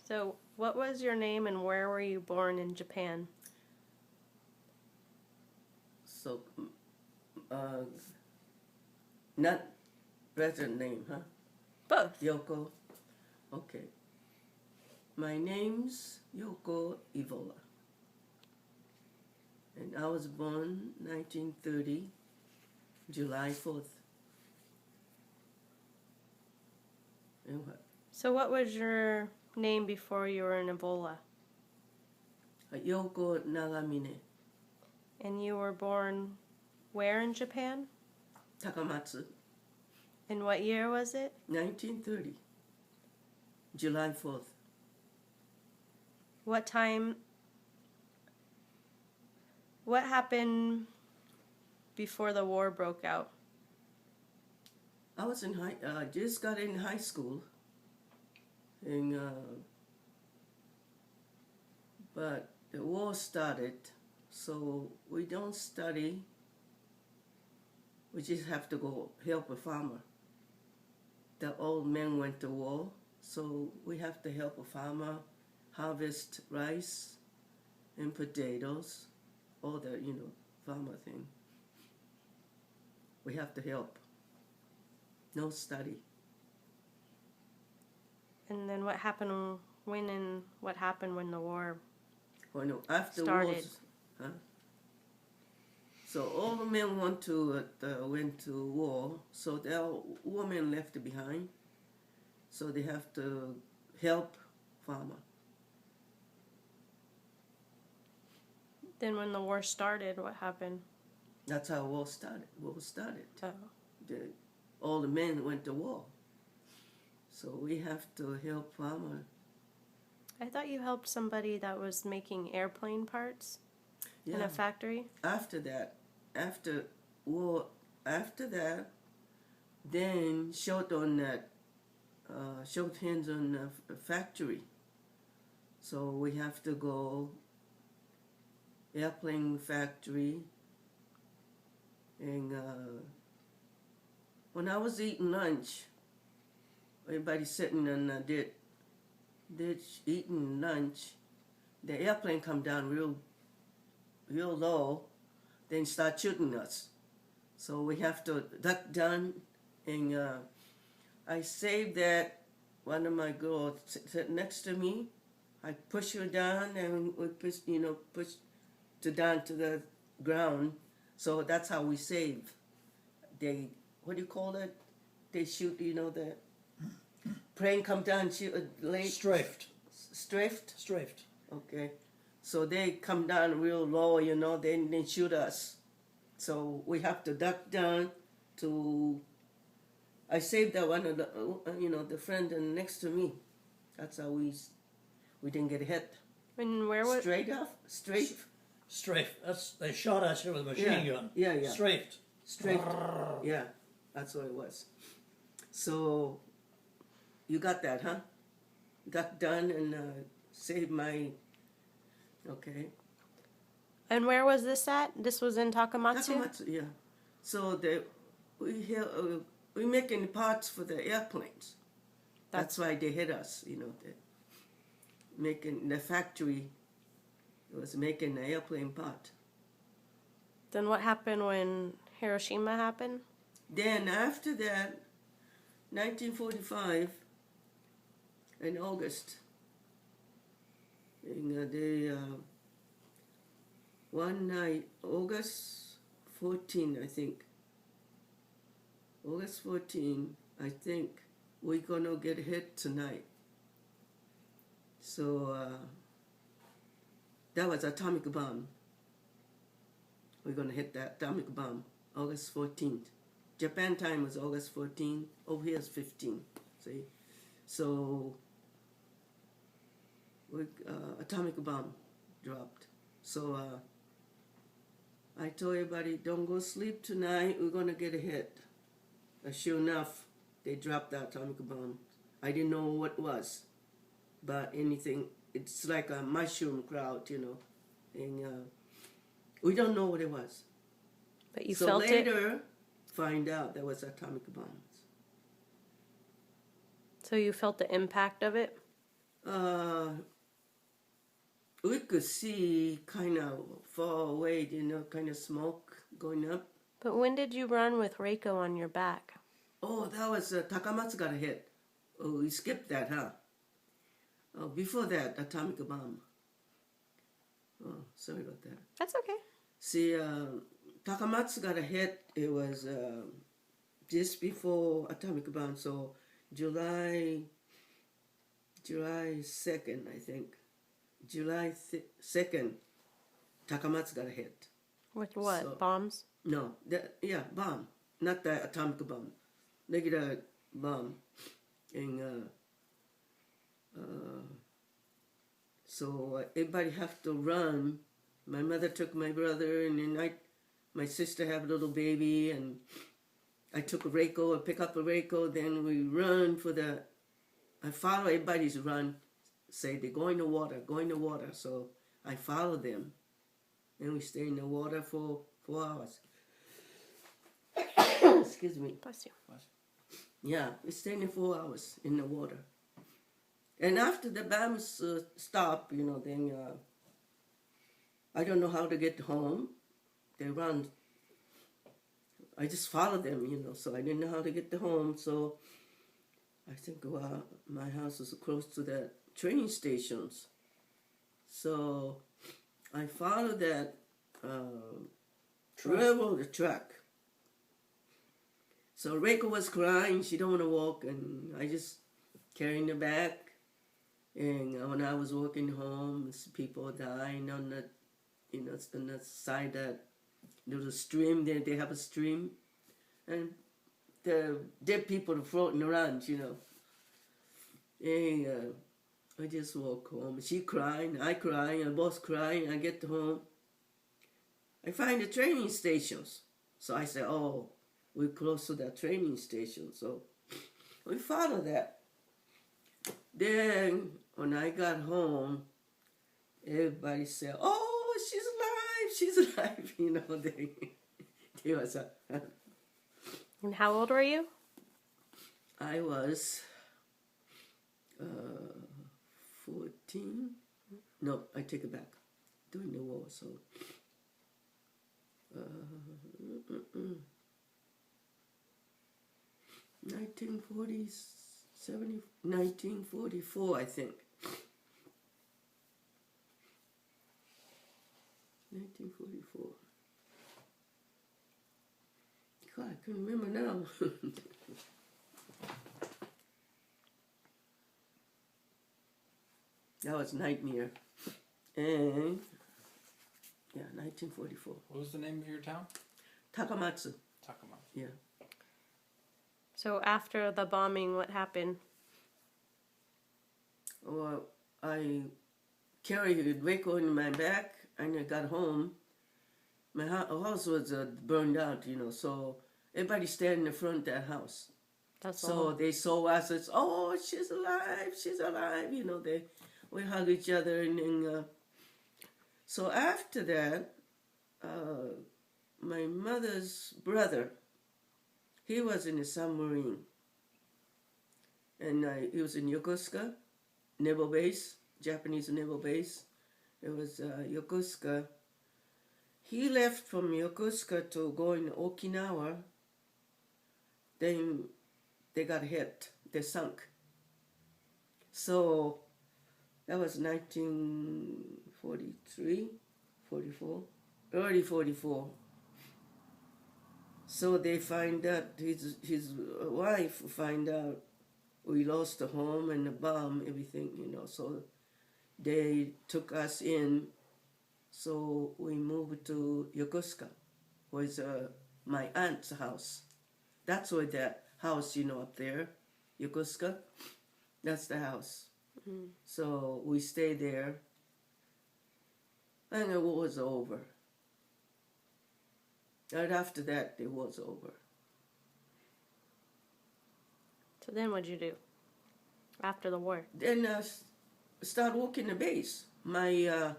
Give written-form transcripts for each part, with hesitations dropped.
So, what was your name and where were you born in Japan? So, uh, not present name, huh? Both. Yoko. Okay. My name's Yoko Ivola. And I was born 1930, July 4th. And what? So, what was your name before you were in Ebola? Yoko Nagamine, And you were born where in Japan? Takamatsu, And what year was it? 1930, July 4th. What time? What happened before the war broke out? I was in just got in high school, and but the war started, so we don't study. We just have to go help a farmer. The old men went to war, so we have to help a farmer harvest rice and potatoes, all the farmer thing. We have to help. No study. And then what happened what happened when the war Oh no, after started? wars, huh? So all the men went to war, so there are women left behind. So they have to help farmer. Then when the war started, what happened? That's how war started. Oh. All the men went to war. So we have to help farmer. I thought you helped somebody that was making airplane parts in Yeah. a factory. After that, after war, then showed hands on a factory. So we have to go airplane factory. And when I was eating lunch, everybody sitting on the ditch eating lunch. The airplane come down real low, then start shooting us. So we have to duck down, and I saved that. One of my girls sat next to me. I push her down, and we push to down to the ground. So that's how we save. They, what do you call it? They shoot, the plane come down, shoot a late. Strafed. Strafed? Okay. So they come down real low, then they shoot us. So we have to duck down to. I saved that one of the, the friend next to me. That's how we didn't get hit. And where was Straight. Strafe. They shot at you with a machine gun. Yeah. Strafed. Yeah, that's what it was. So you got that, huh? Duck down and saved my. Okay. And where was this at? This was in Takamatsu? Takamatsu, yeah. So we making parts for the airplanes. That's why they hit us, making the factory was making the airplane part. Then what happened when Hiroshima happened? Then after that, 1945, in August, one night, August 14, I think. August 14, I think we're gonna get hit tonight. So that was atomic bomb. We're gonna hit that atomic bomb, August 14th. Japan time was August 14. Over here is 15. See, so atomic bomb dropped. So I told everybody, don't go sleep tonight. We're gonna get a hit. Sure enough, they dropped the atomic bomb. I didn't know what it was, but anything. It's like a mushroom cloud, and we don't know what it was. But you so felt later, it? Find out there was atomic bombs. So you felt the impact of it? We could see kind of far away, kind of smoke going up. But when did you run with Reiko on your back? Oh, that was Takamatsu got hit. Oh, we skipped that, huh? Oh, before that, atomic bomb. Oh, sorry about that. That's okay. See, Takamatsu got hit. It was just before atomic bomb, so July 2nd, I think. July 2nd, Takamatsu got hit. With what? So- Bombs? No, bomb, not the atomic bomb, regular bomb, and so everybody have to run. My mother took my brother, and then my sister have a little baby, and I took a Reiko, I pick up a Reiko, then we run I follow everybody's run, say they're going to water, so I follow them, and we stay in the water for 4 hours. Excuse me. Bless you. Yeah, we stayed in 4 hours in the water. And after the bombs stop, then I don't know how to get home. They run. I just followed them, so I didn't know how to get to home. So I think my house was close to the train stations. So I followed that railroad track. So Reiko was crying, she don't want to walk, and I just carrying her back. And when I was walking home, people dying on the, on the side that there was a stream. There they have a stream, and the dead people are floating around, And I just walk home. She crying, I crying, and both crying. I get home. I find the training stations. So I say, oh, we're close to that training station. So we follow that. Then when I got home, everybody said, oh, she's alive. They was And how old were you? I was 14. No, I take it back. During the war, so 1944, I think. 1944. God, I couldn't remember now. That was Nightmare. And, 1944. What was the name of your town? Takamatsu, Takamatsu. yeah. So after the bombing, what happened? Well, I carried Reiko in my back, and I got home. My house was burned out, so everybody stayed in the front of that house. That's So all. they saw us, it's, oh, she's alive, we hug each other, and then, so after that, my mother's brother, he was in a submarine, and he was in Yokosuka Naval Base, Japanese Naval Base. It was Yokosuka. He left from Yokosuka to go in Okinawa. Then they got hit. They sunk. So that was 1943, 44, early 44. So they find out, his wife find out we lost the home and the bomb, everything, so they took us in. So we moved to Yokosuka, was my aunt's house. That's where that house, up there, Yokosuka, that's the house. Mm. So we stayed there, and the war was over. Right after that, it was over. So then what'd you do? After the war? Then I start working the base. My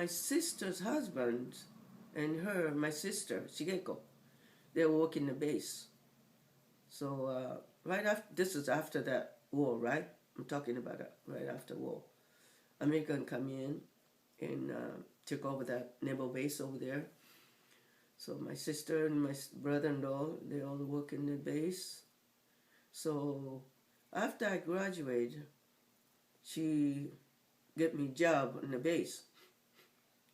sister's husband and my sister, Shigeko, they were working the base. So right after, this is after that war, right? I'm talking about right after war. American come in and took over that naval base over there. So my sister and my brother-in-law, they all work in the base. So after I graduated, she get me job in the base.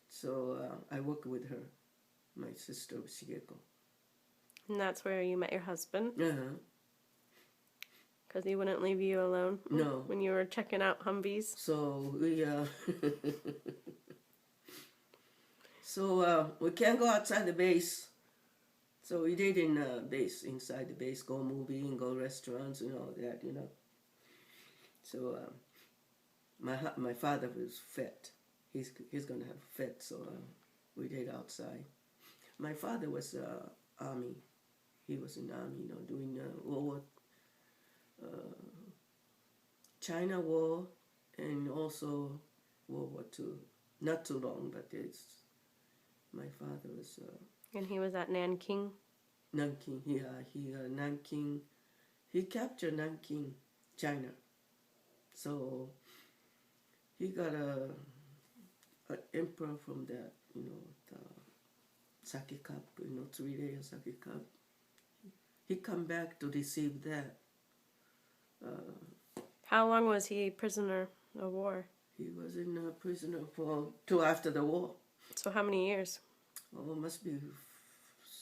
So I work with her, my sister Shigeko. And that's where you met your husband, Uh-huh. because he wouldn't leave you alone No. when you were checking out Humvees. So we can't go outside the base. So we did in base, inside the base, go movie and go restaurants and all that, you know. So my father was vet. He's gonna have vet, so we did outside. My father was army. He was in the army, you know, doing World War, China War, and also World War II. Not too long, but my father was And he was at Nanking. Nanking. Nanking. He captured Nanking, China. So he got a emperor from that, you know, the sake cup, you know, 3-day sake cup. He come back to receive that. How long was he prisoner of war? He was in a prisoner till after the war. So how many years? Oh, must be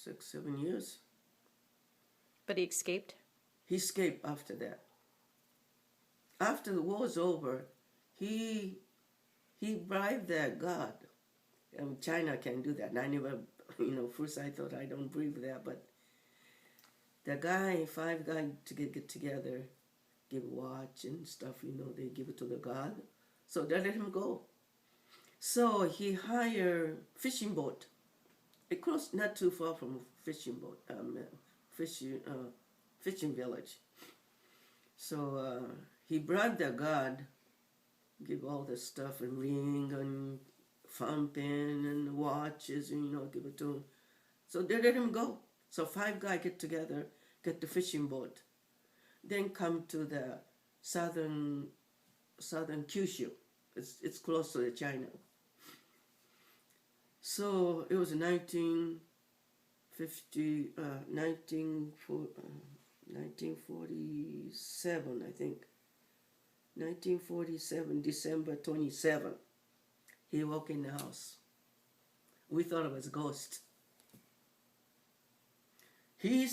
6-7 years. But he escaped? He escaped after that. After the war's over, he bribed that God. China can do that. And I never, you know, first I thought I don't believe that, but the guy, 5 guys to get together, give watch and stuff, you know, they give it to the God. So they let him go. So he hired fishing boat. It crossed not too far from fishing boat, fishing village. So he brought the God, give all the stuff, and ring and fountain and watches, and, you know, give it to him. So they let him go. So 5 guys get together, get the fishing boat, then come to the southern Kyushu. It's close to the China. So it was 1947, I think. 1947, December 27. He walked in the house. We thought it was a ghost. He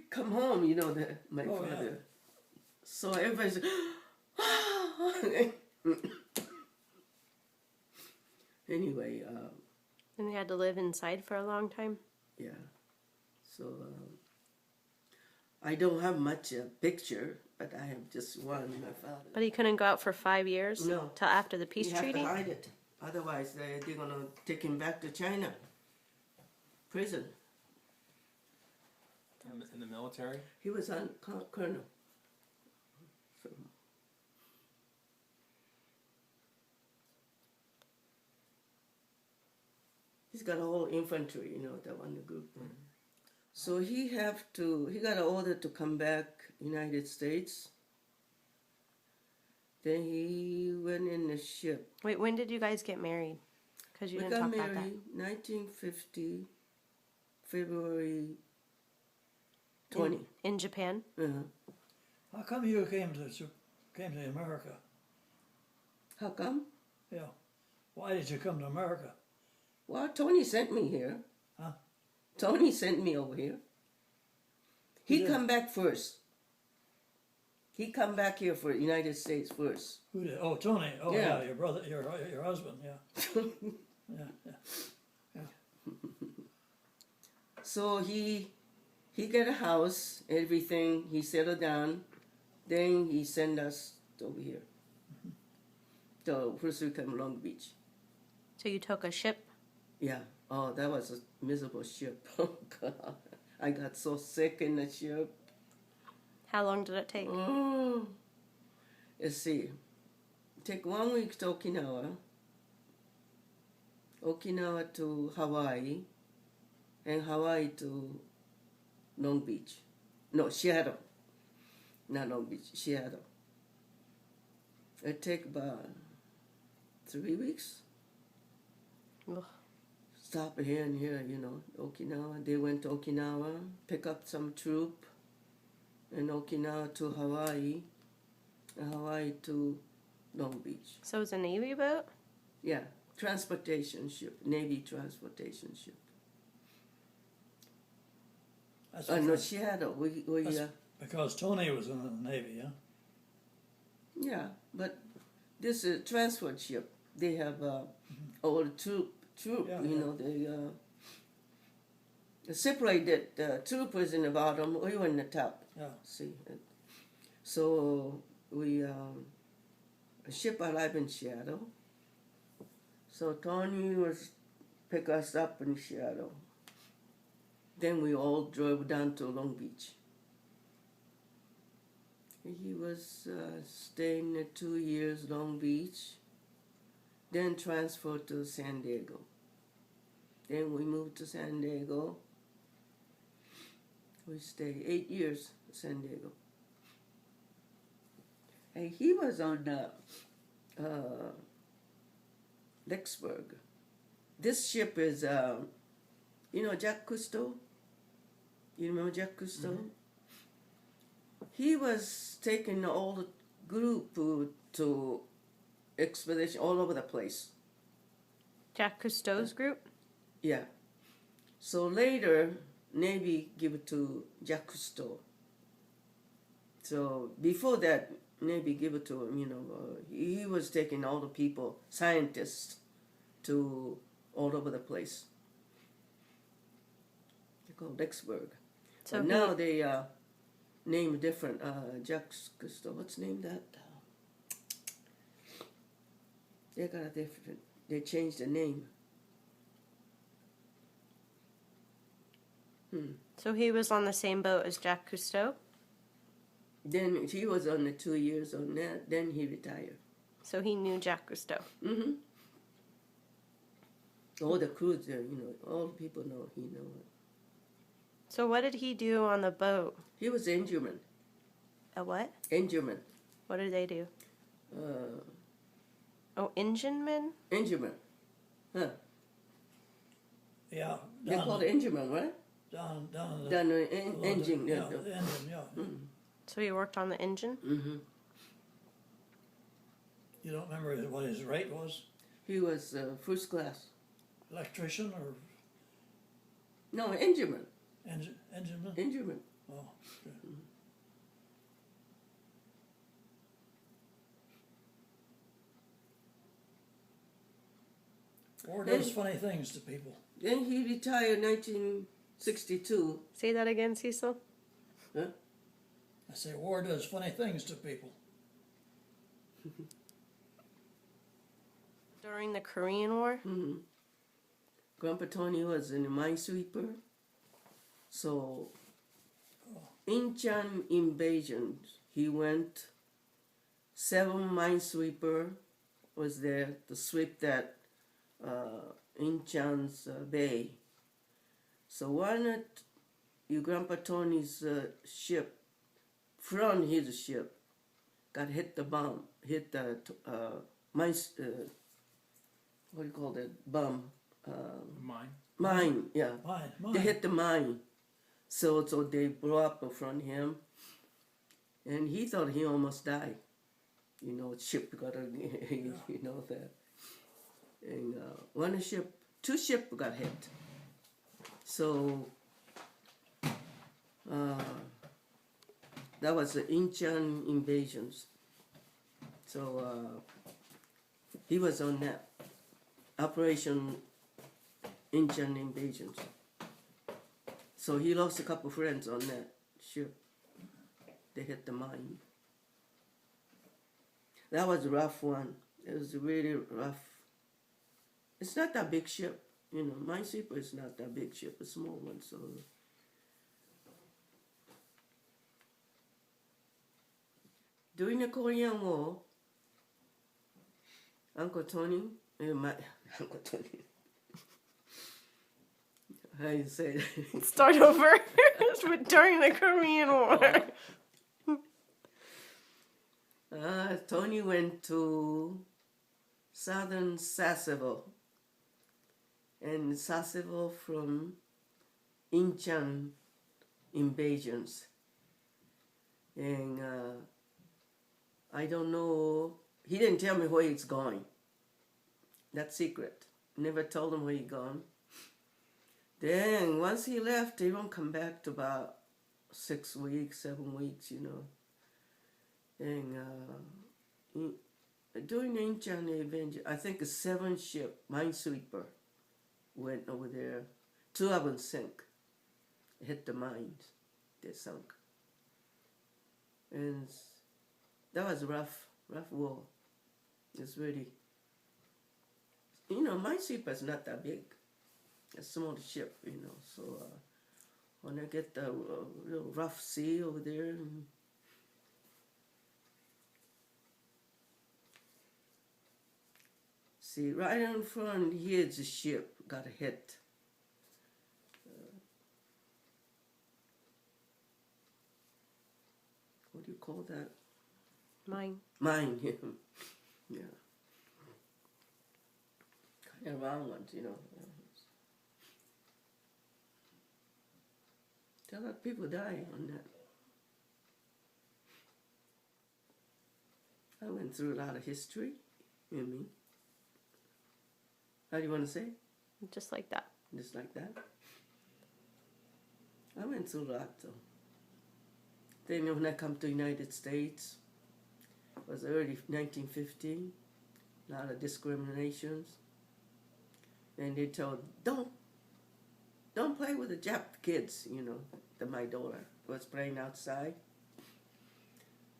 come home, you know, my father. Yeah. So everybody's anyway, And he had to live inside for a long time? yeah. So I don't have much picture, but I have just one, my father. But he couldn't go out for 5 years? No. Till after the peace You have treaty? to hide it. Otherwise, they're going to take him back to China. Prison. In the military? He was on colonel. So. He's got a whole infantry, you know, that one the group. Mm-hmm. So he got an order to come back United States. Then he went in the ship. Wait, when did you guys get married? Because you We didn't got talk about that. married 1950, February 20. In Japan? Uh-huh. How come you came to America? How come? Yeah. Why did you come to America? Well, Tony sent me here. Huh? Tony sent me over here. He did? come back first. He come back here for United States first. Who did? Oh, Tony. Oh, Yeah. yeah, your brother, your husband. Yeah. Yeah. So he got a house, everything. He settled down. Then he sent us over here. So first we come Long Beach. So you took a ship? Yeah. Oh, that was a miserable ship. Oh God, I got so sick in the ship. How long did it take? Oh, let's see. Take 1 week to Okinawa to Hawaii, and Hawaii to Long Beach. No, Seattle. Not Long Beach, Seattle. It take about 3 weeks. Ugh. Stop here and here, you know, Okinawa. They went to Okinawa, pick up some troop, and Okinawa to Hawaii, and Hawaii to Long Beach. So it was a Navy boat? Yeah, transportation ship, Navy transportation ship. That's No, because, she had a, because Tony was in the Navy, yeah? yeah, but this is a transport ship. They have all the troop, Yeah, you yeah. know, they separated the troopers in the bottom, we were in the top. Yeah. See, so we a ship arrived in Seattle. So Tony was pick us up in Seattle. Then we all drove down to Long Beach. He was staying 2 years Long Beach, then transferred to San Diego. Then we moved to San Diego. We stayed 8 years in San Diego. And he was on Lexburg. This ship is, you know, Jacques Cousteau? You remember Jacques Cousteau? Mhm. He was taking all the group to expedition all over the place. Jacques Cousteau's group? Yeah. So later, Navy give it to Jacques Cousteau. So before that, Navy give it to him, you know. He was taking all the people, scientists, to all over the place. They call Lexburg. So But he- now they name different. Jacques Cousteau, what's name that? They got a different. They changed the name. So he was on the same boat as Jacques Cousteau? Then he was on the 2 years on that. Then he retired. So he knew Jacques Cousteau. Mm-hmm. All the crews there, you know, all the people know he know it. So what did he do on the boat? He was engineman. A what? Engineman. What did they do? Uh, Oh, engineman? engineman. Huh. Yeah. They call it engineman, right? down the Down the below engine. the, yeah, the engine, yeah. So he worked on the engine? Mm-hmm. You don't remember what his rate was? He was first class. Electrician or No, engineman. engineman? Engineman. Oh, okay. War does funny things to people. Then he retired 1962. Say that again, Cecil. I say war does funny things to people. During the Korean War? Mm-hmm. Grandpa Tony was in a minesweeper. So, Incheon invasion, he went. 7 minesweeper was there to sweep that Incheon's bay. So one of your Grandpa Tony's ship, from his ship, got hit the bomb, hit the mines. What do you call that bomb? Mine. Mine, yeah. Mine. They hit the mine. So they blew up in front of him. And he thought he almost died. You know, ship got you know that. And two ships got hit. So that was the Incheon invasions. So he was on that Operation Incheon invasions. So he lost a couple friends on that ship. They hit the mine. That was a rough one. It was really rough. It's not that big ship. You know, Minesweeper is not that big ship, a small one, so. During the Korean War, Uncle Tony, Uncle Tony, how you say that? Start over. During the Korean War. Tony went to southern Sasebo, and Sasebo from Incan invasions. And I don't know, he didn't tell me where he's going. That's secret. Never told him where he gone. Then once he left, he won't come back to about 6 weeks, 7 weeks, you know. And during the Incan invasion, I think a 7-ship minesweeper went over there. 2 of them sank, hit the mines, they sunk. And that was a rough war. It's really, you know, minesweeper's not that big. A small ship, you know. So when I get the real rough sea over there, and see, right in front here, the ship got hit. What do you call that? Mine. Mine, yeah. Kind of round ones, you know. A lot of people die on that. I went through a lot of history in me. How do you want to say? Just like that. Just like that? I went through a lot though. Then when I come to the United States, it was early 1950, a lot of discriminations. And they told, don't play with the Jap kids, you know, my daughter was playing outside.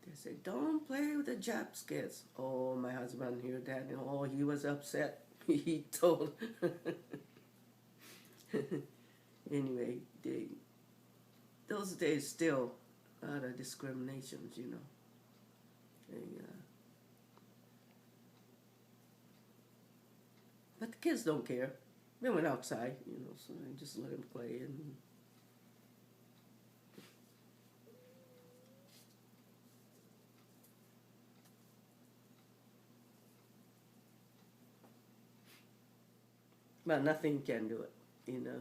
They said, don't play with the Japs kids. Oh, my husband heard that, and oh, he was upset. He told. Anyway, those days still a lot of discriminations, you know. And, but the kids don't care. They went outside, you know, so I just let them play. And but nothing can do it, you know.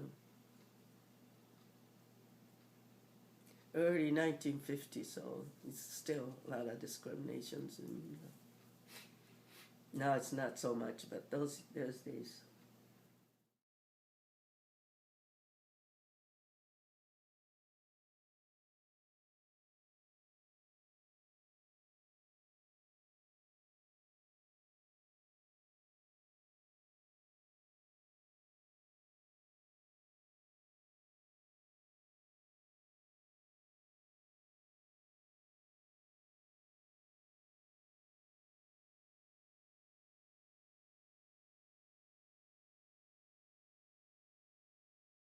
Early 1950s, so it's still a lot of discriminations, and now it's not so much, but those days.